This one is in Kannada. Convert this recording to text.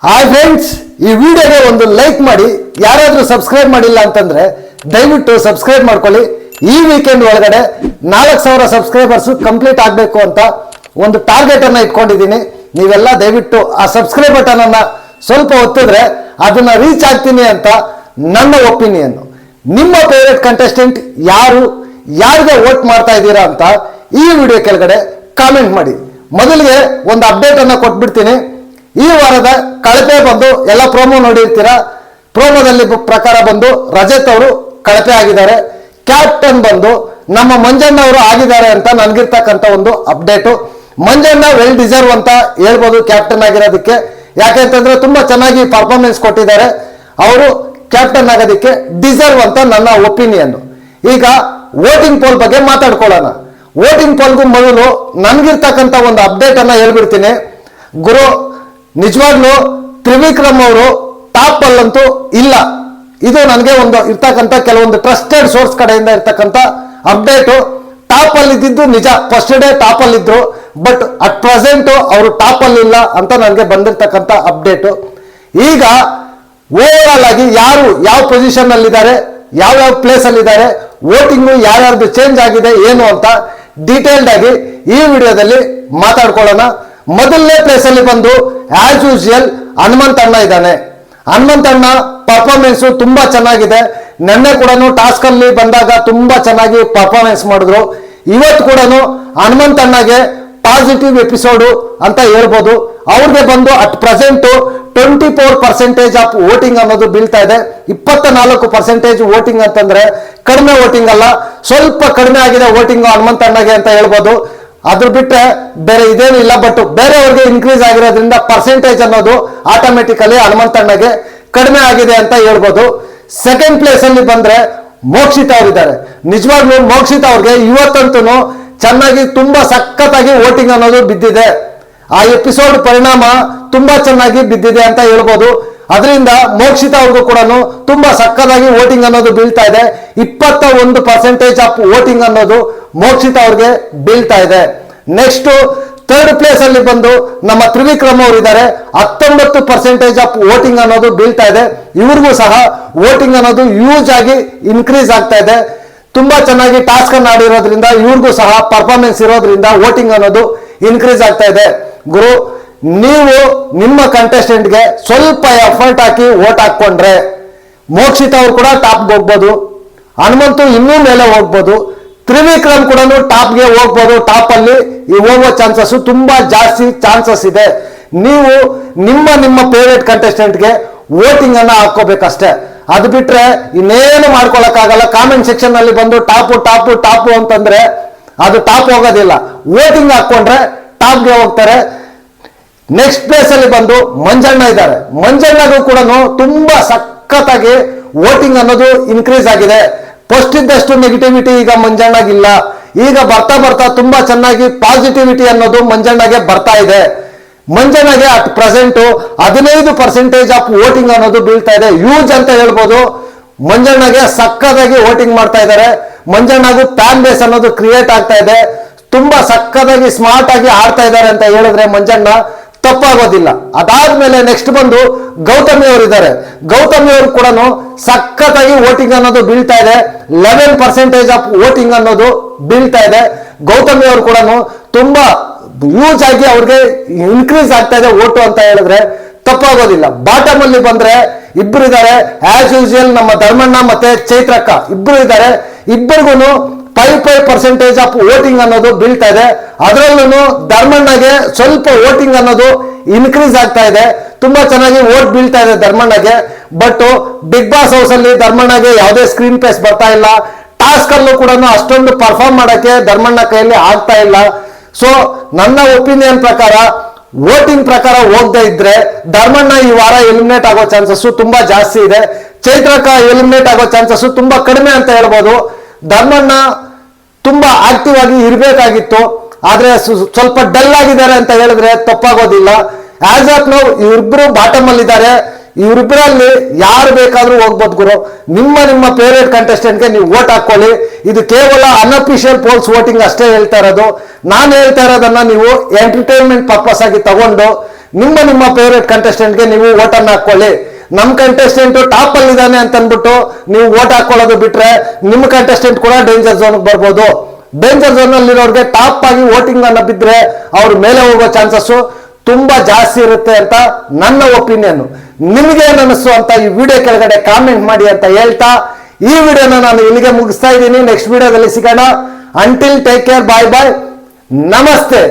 ಹಾಯ್ ಫ್ರೆಂಡ್ಸ್, ಈ ವಿಡಿಯೋಗೆ ಒಂದು ಲೈಕ್ ಮಾಡಿ. ಯಾರಾದರೂ ಸಬ್ಸ್ಕ್ರೈಬ್ ಮಾಡಿಲ್ಲ ಅಂತಂದ್ರೆ ದಯವಿಟ್ಟು ಸಬ್ಸ್ಕ್ರೈಬ್ ಮಾಡ್ಕೊಳ್ಳಿ. ಈ ವೀಕೆಂಡ್ ಒಳಗಡೆ 4000 ಸಬ್ಸ್ಕ್ರೈಬರ್ಸ್ ಕಂಪ್ಲೀಟ್ ಆಗಬೇಕು ಅಂತ ಒಂದು ಟಾರ್ಗೆಟ್ ಅನ್ನ ಇಟ್ಕೊಂಡಿದ್ದೀನಿ. ನೀವೆಲ್ಲ ದಯವಿಟ್ಟು ಆ ಸಬ್ಸ್ಕ್ರೈಬ್ ಬಟನ್ ಅನ್ನ ಸ್ವಲ್ಪ ಒತ್ತಿದ್ರೆ ಅದನ್ನ ರೀಚ್ ಆಗ್ತೀನಿ ಅಂತ ನನ್ನ ಒಪಿನಿಯನ್. ನಿಮ್ಮ ಫೇವರೇಟ್ ಕಂಟೆಸ್ಟೆಂಟ್ ಯಾರು, ಯಾರಿಗೆ ವೋಟ್ ಮಾಡ್ತಾ ಇದ್ದೀರಾ ಅಂತ ಈ ವಿಡಿಯೋ ಕೆಳಗಡೆ ಕಾಮೆಂಟ್ ಮಾಡಿ. ಮೊದಲಿಗೆ ಒಂದು ಅಪ್ಡೇಟ್ ಅನ್ನ ಕೊಟ್ಬಿಡ್ತೀನಿ. ಈ ವಾರದ ಕಳಪೆ ಬಂದು ಎಲ್ಲ ಪ್ರೋಮೋ ನೋಡಿರ್ತೀರಾ. ಪ್ರೋಮೋದಲ್ಲಿ ಪ್ರಕಾರ ಬಂದು ರಜತ್ ಅವರು ಕಳಪೆ ಆಗಿದ್ದಾರೆ. ಕ್ಯಾಪ್ಟನ್ ಬಂದು ನಮ್ಮ ಮಂಜಣ್ಣ ಅವರು ಆಗಿದ್ದಾರೆ ಅಂತ ನನಗಿರ್ತಕ್ಕಂಥ ಒಂದು ಅಪ್ಡೇಟು. ಮಂಜಣ್ಣ ವೆಲ್ ಡಿಸರ್ವ್ ಅಂತ ಹೇಳ್ಬೋದು ಕ್ಯಾಪ್ಟನ್ ಆಗಿರೋದಕ್ಕೆ. ಯಾಕೆಂತಂದ್ರೆ ತುಂಬಾ ಚೆನ್ನಾಗಿ ಪರ್ಫಾರ್ಮೆನ್ಸ್ ಕೊಟ್ಟಿದ್ದಾರೆ. ಅವರು ಕ್ಯಾಪ್ಟನ್ ಆಗೋದಕ್ಕೆ ಡಿಸರ್ವ್ ಅಂತ ನನ್ನ ಒಪಿನಿಯನ್. ಈಗ ವೋಟಿಂಗ್ ಪೋಲ್ ಬಗ್ಗೆ ಮಾತಾಡ್ಕೊಳ್ಳೋಣ. ವೋಟಿಂಗ್ ಪೋಲ್ಗೂ ಮೊದಲು ನನ್ಗಿರ್ತಕ್ಕಂಥ ಒಂದು ಅಪ್ಡೇಟ್ ಅನ್ನ ಹೇಳ್ಬಿಡ್ತೀನಿ. ಗುರು, ನಿಜವಾಗ್ಲೂ ತ್ರಿವಿಕ್ರಮ್ ಅವರು ಟಾಪ್ ಅಲ್ಲಂತೂ ಇಲ್ಲ. ಇದು ನನಗೆ ಒಂದು ಇರ್ತಕ್ಕಂಥ ಕೆಲವೊಂದು ಟ್ರಸ್ಟೆಡ್ ಸೋರ್ಸ್ ಕಡೆಯಿಂದ ಇರ್ತಕ್ಕಂಥ ಅಪ್ಡೇಟು. ಟಾಪ್ ಅಲ್ಲಿ ಇದ್ದಿದ್ದು ನಿಜ, ಫಸ್ಟ್ ಡೇ ಟಾಪ್ ಅಲ್ಲಿ ಇದ್ರು, ಬಟ್ ಅಟ್ ಪ್ರೆಸೆಂಟ್ ಅವರು ಟಾಪ್ ಅಲ್ಲಿ ಇಲ್ಲ ಅಂತ ನನಗೆ ಬಂದಿರ್ತಕ್ಕಂಥ ಅಪ್ಡೇಟು. ಈಗ ಓವರ್ ಆಲ್ ಆಗಿ ಯಾರು ಯಾವ ಪೊಸಿಷನ್ ಅಲ್ಲಿದ್ದಾರೆ, ಯಾವ ಪ್ಲೇಸ್ ಅಲ್ಲಿ ಇದ್ದಾರೆ, ವೋಟಿಂಗು ಯಾರ್ಯಾರ್ದು ಚೇಂಜ್ ಆಗಿದೆ ಏನು ಅಂತ ಡೀಟೇಲ್ಡ್ ಆಗಿ ಈ ವಿಡಿಯೋದಲ್ಲಿ ಮಾತಾಡ್ಕೊಳ್ಳೋಣ. ಮೊದಲನೇ ಪ್ಲೇಸ್ ಅಲ್ಲಿ ಬಂದು ಆಸ್ ಯೂಶುವಲ್ ಹನುಮಂತ್ ಅಣ್ಣ ಇದ್ದಾನೆ. ಹನುಮಂತ್ ಅಣ್ಣ ಪರ್ಫಾರ್ಮೆನ್ಸ್ ತುಂಬಾ ಚೆನ್ನಾಗಿದೆ. ನೆನ್ನೆ ಕೂಡ ಟಾಸ್ಕ್ ಅಲ್ಲಿ ಬಂದಾಗ ತುಂಬಾ ಚೆನ್ನಾಗಿ ಪರ್ಫಾರ್ಮೆನ್ಸ್ ಮಾಡಿದ್ರು. ಇವತ್ತು ಕೂಡ ಹನುಮಂತ್ ಅಣ್ಣಗೆ ಪಾಸಿಟಿವ್ ಎಪಿಸೋಡು ಅಂತ ಹೇಳ್ಬೋದು. ಅವ್ರಿಗೆ ಬಂದು ಅಟ್ ಪ್ರೆಸೆಂಟ್ 24% ಆಫ್ ವೋಟಿಂಗ್ ಅನ್ನೋದು ಬೀಳ್ತಾ ಇದೆ. 24% ವೋಟಿಂಗ್ ಅಂತಂದ್ರೆ ಕಡಿಮೆ ವೋಟಿಂಗ್ ಅಲ್ಲ, ಸ್ವಲ್ಪ ಕಡಿಮೆ ಆಗಿದೆ ವೋಟಿಂಗ್ ಹನುಮಂತ್ ಅಣ್ಣಗೆ ಅಂತ ಹೇಳ್ಬೋದು. ಅದ್ರ ಬಿಟ್ಟರೆ ಬೇರೆ ಇದೇನು ಇಲ್ಲ. ಬಟ್ ಬೇರೆಯವ್ರಿಗೆ ಇನ್ಕ್ರೀಸ್ ಆಗಿರೋದ್ರಿಂದ ಪರ್ಸೆಂಟೇಜ್ ಅನ್ನೋದು ಆಟೋಮೆಟಿಕಲಿ ಹನುಮಂತ್ ಅಣ್ಣಗೆ ಕಡಿಮೆ ಆಗಿದೆ ಅಂತ ಹೇಳ್ಬೋದು. ಸೆಕೆಂಡ್ ಪ್ಲೇಸ್ ಅಲ್ಲಿ ಬಂದ್ರೆ ಮೋಕ್ಷಿತ್ ಅವರಿದ್ದಾರೆ. ನಿಜವಾಗ್ಲೂ ಮೋಕ್ಷಿತ್ ಅವ್ರಿಗೆ ಇವತ್ತಂತೂ ಚೆನ್ನಾಗಿ ತುಂಬಾ ಸಖತ್ತಾಗಿ ವೋಟಿಂಗ್ ಅನ್ನೋದು ಬಿದ್ದಿದೆ. ಆ ಎಪಿಸೋಡ್ ಪರಿಣಾಮ ತುಂಬಾ ಚೆನ್ನಾಗಿ ಬಿದ್ದಿದೆ ಅಂತ ಹೇಳ್ಬೋದು. ಅದರಿಂದ ಮೋಕ್ಷಿತ್ ಅವ್ರಿಗೂ ಕೂಡ ತುಂಬಾ ಸಕ್ಕತ್ತಾಗಿ ವೋಟಿಂಗ್ ಅನ್ನೋದು ಬೀಳ್ತಾ ಇದೆ. 21% ಆಫ್ ವೋಟಿಂಗ್ ಅನ್ನೋದು ಮೋಕ್ಷಿತ್ ಅವ್ರಿಗೆ ಬೀಳ್ತಾ ಇದೆ. ನೆಕ್ಸ್ಟ್ ಥರ್ಡ್ ಪ್ಲೇಸ್ ಅಲ್ಲಿ ಬಂದು ನಮ್ಮ ತ್ರಿವಿಕ್ರಮ್ ಅವರು ಇದ್ದಾರೆ. 19% ಆಫ್ ವೋಟಿಂಗ್ ಅನ್ನೋದು ಬೀಳ್ತಾ ಇದೆ. ಇವ್ರಿಗೂ ಸಹ ವೋಟಿಂಗ್ ಅನ್ನೋದು ಯೂಸ್ ಆಗಿ ಇನ್ಕ್ರೀಸ್ ಆಗ್ತಾ ಇದೆ. ತುಂಬಾ ಚೆನ್ನಾಗಿ ಟಾಸ್ಕ್ ಅನ್ನು ಆಡಿರೋದ್ರಿಂದ ಇವ್ರಿಗೂ ಸಹ ಪರ್ಫಾರ್ಮೆನ್ಸ್ ಇರೋದ್ರಿಂದ ವೋಟಿಂಗ್ ಅನ್ನೋದು ಇನ್ಕ್ರೀಸ್ ಆಗ್ತಾ ಇದೆ. ಗುರು, ನೀವು ನಿಮ್ಮ ಕಂಟೆಸ್ಟೆಂಟ್ಗೆ ಸ್ವಲ್ಪ ಎಫರ್ಟ್ ಹಾಕಿ ವೋಟ್ ಹಾಕೊಂಡ್ರೆ ಮೋಕ್ಷಿತ್ ಅವರು ಕೂಡ ಟಾಪ್ಗೆ ಹೋಗ್ಬೋದು, ಹನುಮಂತು ಇನ್ನೂ ಮೇಲೆ ಹೋಗ್ಬೋದು, ತ್ರಿವಿಕ್ರಮ್ ಕೂಡ ಟಾಪ್ಗೆ ಹೋಗ್ಬೋದು. ಟಾಪ್ ಅಲ್ಲಿ ಹೋಗೋ ಚಾನ್ಸಸ್ ತುಂಬಾ ಜಾಸ್ತಿ ಚಾನ್ಸಸ್ ಇದೆ. ನೀವು ನಿಮ್ಮ ಫೇವರೇಟ್ ಕಂಟೆಸ್ಟೆಂಟ್ಗೆ ವೋಟಿಂಗ್ ಅನ್ನ ಹಾಕೋಬೇಕಷ್ಟೇ. ಅದು ಬಿಟ್ರೆ ಇನ್ನೇನು ಮಾಡ್ಕೊಳಕ್ಕಾಗಲ್ಲ. ಕಾಮೆಂಟ್ ಸೆಕ್ಷನ್ ಅಲ್ಲಿ ಬಂದು ಟಾಪು ಟಾಪು ಟಾಪು ಅಂತಂದ್ರೆ ಅದು ಟಾಪ್ ಹೋಗೋದಿಲ್ಲ. ವೋಟಿಂಗ್ ಹಾಕೊಂಡ್ರೆ ಟಾಪ್ಗೆ ಹೋಗ್ತಾರೆ. ನೆಕ್ಸ್ಟ್ ಪ್ಲೇಸ್ ಅಲ್ಲಿ ಬಂದು ಮಂಜಣ್ಣ ಇದ್ದಾರೆ. ಮಂಜಣ್ಣಗೂ ಕೂಡ ತುಂಬಾ ಸಖತ್ತಾಗಿ ವೋಟಿಂಗ್ ಅನ್ನೋದು ಇನ್ಕ್ರೀಸ್ ಆಗಿದೆ. ಫಸ್ಟ್ ಇದ್ದಷ್ಟು ನೆಗೆಟಿವಿಟಿ ಈಗ ಮಂಜಣ್ಣಗಿಲ್ಲ. ಈಗ ಬರ್ತಾ ಬರ್ತಾ ತುಂಬಾ ಚೆನ್ನಾಗಿ ಪಾಸಿಟಿವಿಟಿ ಅನ್ನೋದು ಮಂಜಣ್ಣಗೆ ಬರ್ತಾ ಇದೆ. ಮಂಜಣ್ಣಗೆ ಅಟ್ ಪ್ರೆಸೆಂಟ್ 15% ಆಫ್ ವೋಟಿಂಗ್ ಅನ್ನೋದು ಬೀಳ್ತಾ ಇದೆ. ಯೂಸ್ ಅಂತ ಹೇಳ್ಬೋದು. ಮಂಜಣ್ಣಗೆ ಸಕ್ಕದಾಗಿ ವೋಟಿಂಗ್ ಮಾಡ್ತಾ ಇದ್ದಾರೆ. ಮಂಜಣ್ಣಗೂ ಫ್ಯಾನ್ ಬೇಸ್ ಅನ್ನೋದು ಕ್ರಿಯೇಟ್ ಆಗ್ತಾ ಇದೆ. ತುಂಬಾ ಸಕ್ಕದಾಗಿ ಸ್ಮಾರ್ಟ್ ಆಗಿ ಆಡ್ತಾ ಇದ್ದಾರೆ ಅಂತ ಹೇಳಿದ್ರೆ ಮಂಜಣ್ಣ ತಪ್ಪಾಗೋದಿಲ್ಲ. ಅದಾದ್ಮೇಲೆ ನೆಕ್ಸ್ಟ್ ಬಂದು ಗೌತಮಿ ಅವರು ಇದ್ದಾರೆ. ಗೌತಮಿ ಅವರು ಕೂಡ ಸಖತ್ತಾಗಿ ವೋಟಿಂಗ್ ಅನ್ನೋದು ಬೀಳ್ತಾ ಇದೆ. 11% ಆಫ್ ವೋಟಿಂಗ್ ಅನ್ನೋದು ಬೀಳ್ತಾ ಇದೆ. ಗೌತಮಿ ಅವರು ಕೂಡ ತುಂಬಾ ಯೂಸ್ ಆಗಿ ಅವ್ರಿಗೆ ಇನ್ಕ್ರೀಸ್ ಆಗ್ತಾ ಇದೆ ವೋಟು ಅಂತ ಹೇಳಿದ್ರೆ ತಪ್ಪಾಗೋದಿಲ್ಲ. ಬಾಟಮ್ ಅಲ್ಲಿ ಬಂದ್ರೆ ಇಬ್ರು ಇದ್ದಾರೆ. ಆಸ್ ಯೂಶುವಲ್ ನಮ್ಮ ಧರ್ಮಣ್ಣ ಮತ್ತೆ ಚೈತ್ರಕ್ಕ ಇಬ್ರು ಇದ್ದಾರೆ. ಇಬ್ಬರಿಗೂ 5% ಆಫ್ ವೋಟಿಂಗ್ ಅನ್ನೋದು ಬೀಳ್ತಾ ಇದೆ. ಅದರಲ್ಲೂ ಧರ್ಮಣ್ಣಗೆ ಸ್ವಲ್ಪ ವೋಟಿಂಗ್ ಅನ್ನೋದು ಇನ್ಕ್ರೀಸ್ ಆಗ್ತಾ ಇದೆ. ತುಂಬಾ ಚೆನ್ನಾಗಿ ವೋಟ್ ಬೀಳ್ತಾ ಇದೆ ಧರ್ಮಣ್ಣಗೆ. ಬಟ್ ಬಿಗ್ ಬಾಸ್ ಹೌಸ್ ಅಲ್ಲಿ ಧರ್ಮಣ್ಣಗೆ ಯಾವುದೇ ಸ್ಕ್ರೀನ್ ಪ್ಲೇಸ್ ಬರ್ತಾ ಇಲ್ಲ. ಟಾಸ್ಕ್ ಅಲ್ಲೂ ಕೂಡ ಅಷ್ಟೊಂದು ಪರ್ಫಾರ್ಮ್ ಮಾಡಕ್ಕೆ ಧರ್ಮಣ್ಣ ಕೈಯಲ್ಲಿ ಆಗ್ತಾ ಇಲ್ಲ. ಸೊ ನನ್ನ ಒಪಿನಿಯನ್ ಪ್ರಕಾರ ವೋಟಿಂಗ್ ಪ್ರಕಾರ ಹೋಗದೆ ಇದ್ರೆ ಧರ್ಮಣ್ಣ ಈ ವಾರ ಎಲಿಮಿನೇಟ್ ಆಗೋ ಚಾನ್ಸಸ್ ತುಂಬಾ ಜಾಸ್ತಿ ಇದೆ. ಚೈತ್ರಕ್ಕ ಎಲಿಮಿನೇಟ್ ಆಗೋ ಚಾನ್ಸಸ್ ತುಂಬಾ ಕಡಿಮೆ ಅಂತ ಹೇಳ್ಬೋದು. ಧರ್ಮಣ್ಣ ತುಂಬಾ ಆಕ್ಟಿವ್ ಆಗಿ ಇರಬೇಕಾಗಿತ್ತು, ಆದ್ರೆ ಸ್ವಲ್ಪ ಡಲ್ ಆಗಿದ್ದಾರೆ ಅಂತ ಹೇಳಿದ್ರೆ ತಪ್ಪಾಗೋದಿಲ್ಲ. ಆಸ್ ಆಫ್ ನೌ ಇವರಿಬ್ರು ಬಾಟಮ್ ಅಲ್ಲಿ ಇದ್ದಾರೆ. ಇವರಿಬ್ಬರಲ್ಲಿ ಯಾರು ಬೇಕಾದ್ರೂ ಹೋಗ್ಬೋದು ಗುರು. ನಿಮ್ಮ ಫೇವರೇಟ್ ಕಂಟೆಸ್ಟೆಂಟ್ಗೆ ನೀವು ವೋಟ್ ಹಾಕೊಳ್ಳಿ. ಇದು ಕೇವಲ ಅನ್ಅಫಿಷಿಯಲ್ ಪೋಲ್ಸ್ ವೋಟಿಂಗ್ ಅಷ್ಟೇ ಹೇಳ್ತಾ ಇರೋದು. ನಾನು ಹೇಳ್ತಾ ಇರೋದನ್ನ ನೀವು ಎಂಟರ್ಟೈನ್ಮೆಂಟ್ ಪರ್ಪಸ್ ಆಗಿ ತಗೊಂಡು ನಿಮ್ಮ ಫೇವ್ರೇಟ್ ಕಂಟೆಸ್ಟೆಂಟ್ಗೆ ನೀವು ಓಟನ್ನು ಹಾಕೊಳ್ಳಿ. ನಮ್ಮ ಕಂಟೆಸ್ಟೆಂಟ್ ಟಾಪ್ ಅಲ್ಲಿ ಇದ್ದಾನೆ ಅಂತ ಅಂದ್ಬಿಟ್ಟು ನೀವು ಓಟ್ ಹಾಕೊಳ್ಳೋದು ಬಿಟ್ರೆ ನಿಮ್ಮ ಕಂಟೆಸ್ಟೆಂಟ್ ಕೂಡ ಡೇಂಜರ್ ಝೋನ್ ಬರ್ಬೋದು. ಡೇಂಜರ್ ಝೋನ್ ಅಲ್ಲಿರೋರಿಗೆ ಟಾಪ್ ಆಗಿ ವೋಟಿಂಗ್ ಅನ್ನ ಬಿದ್ದರೆ ಅವ್ರ ಮೇಲೆ ಹೋಗೋ ಚಾನ್ಸಸ್ ತುಂಬಾ ಜಾಸ್ತಿ ಇರುತ್ತೆ ಅಂತ ನನ್ನ ಒಪಿನಿಯನ್. ನಿಮ್ಗೆ ಏನ್ ಅನಿಸ್ತು ಅಂತ ಈ ವಿಡಿಯೋ ಕೆಳಗಡೆ ಕಾಮೆಂಟ್ ಮಾಡಿ ಅಂತ ಹೇಳ್ತಾ ಈ ವಿಡಿಯೋನ ನಾನು ಇಲ್ಲಿಗೆ ಮುಗಿಸ್ತಾ ಇದ್ದೀನಿ. ನೆಕ್ಸ್ಟ್ ವಿಡಿಯೋದಲ್ಲಿ ಸಿಗೋಣ. ಅಂಟಿಲ್ ಟೇಕ್ ಕೇರ್, ಬಾಯ್ ಬಾಯ್, ನಮಸ್ತೆ.